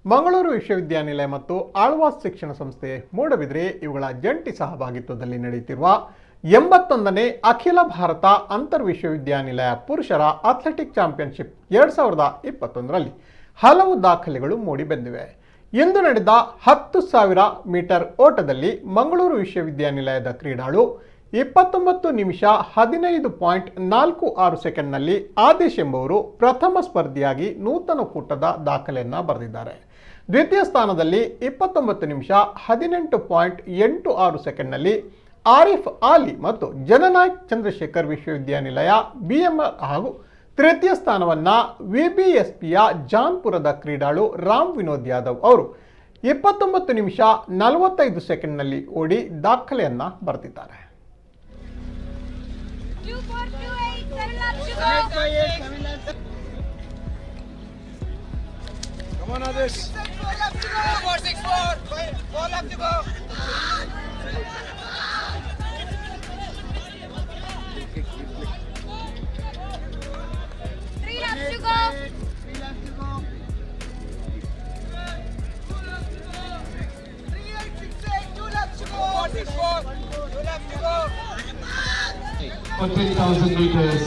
ಮಂಗಳೂರು ವಿಶ್ವವಿದ್ಯಾನಿಲಯ ಮತ್ತು ಆಳ್ವಾಸ್ ಶಿಕ್ಷಣ ಸಂಸ್ಥೆ ಮೂಡಬಿದ್ರೆ ಇವುಗಳ ಜಂಟಿ ಸಹಭಾಗಿತ್ವದಲ್ಲಿ ನಡೆಯುತ್ತಿರುವ 81ನೇ ಅಖಿಲ ಭಾರತ ಅಂತರ್ ವಿಶ್ವವಿದ್ಯಾನಿಲಯ ಪುರುಷರ ಅಥ್ಲೆಟಿಕ್ ಚಾಂಪಿಯನ್ಶಿಪ್ 2021ರಲ್ಲಿ ಹಲವು ದಾಖಲೆಗಳು ಮೂಡಿಬಂದಿವೆ. ಇಂದು ನಡೆದ 10,000 ಮೀಟರ್ ಓಟದಲ್ಲಿ ಮಂಗಳೂರು ವಿಶ್ವವಿದ್ಯಾನಿಲಯದ ಕ್ರೀಡಾಳು 29 ನಿಮಿಷ 15.46 ಸೆಕೆಂಡ್ನಲ್ಲಿ ಆದೇಶ್ ಎಂಬುವರು ಪ್ರಥಮ ಸ್ಪರ್ಧಿಯಾಗಿ ನೂತನ ಕೂಟದ ದಾಖಲೆಯನ್ನು ಬರೆದಿದ್ದಾರೆ. ದ್ವಿತೀಯ ಸ್ಥಾನದಲ್ಲಿ 29 ನಿಮಿಷ 18.86 ಸೆಕೆಂಡ್ನಲ್ಲಿ ಆರಿಫ್ ಆಲಿ ಮತ್ತು ಜನನಾಯಕ್ ಚಂದ್ರಶೇಖರ್ ವಿಶ್ವವಿದ್ಯಾನಿಲಯ BMR ಹಾಗೂ ತೃತೀಯ ಸ್ಥಾನವನ್ನು VBSPಯ ಜಾನ್ಪುರದ ಕ್ರೀಡಾಳು ರಾಮ್ ವಿನೋದ್ ಯಾದವ್ ಅವರು 29 ನಿಮಿಷ 45 ಸೆಕೆಂಡ್ನಲ್ಲಿ ಓಡಿ ದಾಖಲೆಯನ್ನು ಬರೆದಿದ್ದಾರೆ. Come on, Adesh. 4 left to go. 3 left to go. 3 left to go. 3-8-6-8, 2 left to go. 4-6-4, 2 left to go. For 10,000 meters.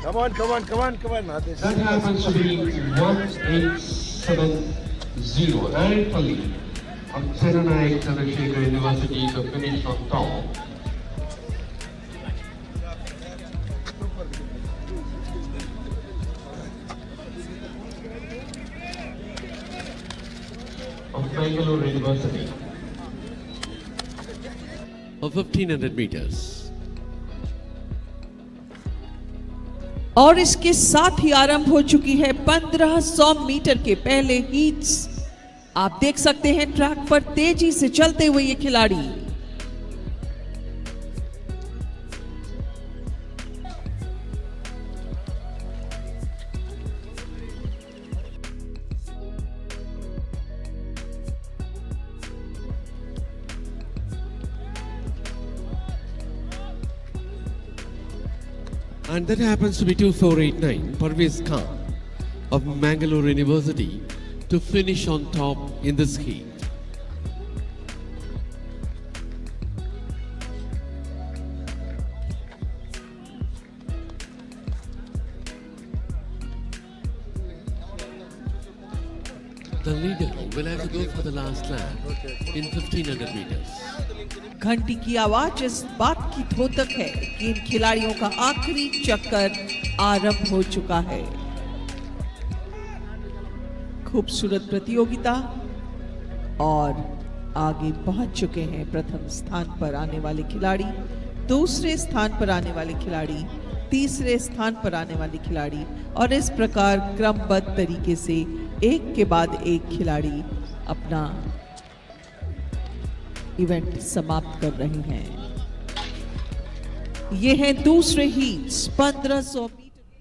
Come on, Adesh. That happens to be 1870. Rightfully, of Jananayak Chandrasekhar University to finish on top. Of Bangalore University. Of 1500 meters. और इसके साथ ही आरंभ हो चुकी है 1500 metre के पहले heats. आप देख सकते हैं ट्रैक पर तेजी से चलते हुए ये खिलाड़ी। And that happens to be 2489, Parvez Khan of Mangalore University to finish on top in this heat. The leader will have to go for the last lap in 1500 meters. घंटी की आवाज इस बात की द्योतक है कि इन खिलाड़ियों का आखिरी चक्कर आरंभ हो चुका है। खूबसूरत प्रतियोगिता और आगे पहुंच चुके हैं प्रथम स्थान पर आने वाले खिलाड़ी, दूसरे स्थान पर आने वाले खिलाड़ी, तीसरे स्थान पर आने वाले खिलाड़ी और इस प्रकार क्रमबद्ध तरीके से एक के बाद एक खिलाड़ी अपना इवेंट समाप्त कर रहे हैं। ये हैं दूसरे हीट्स 1500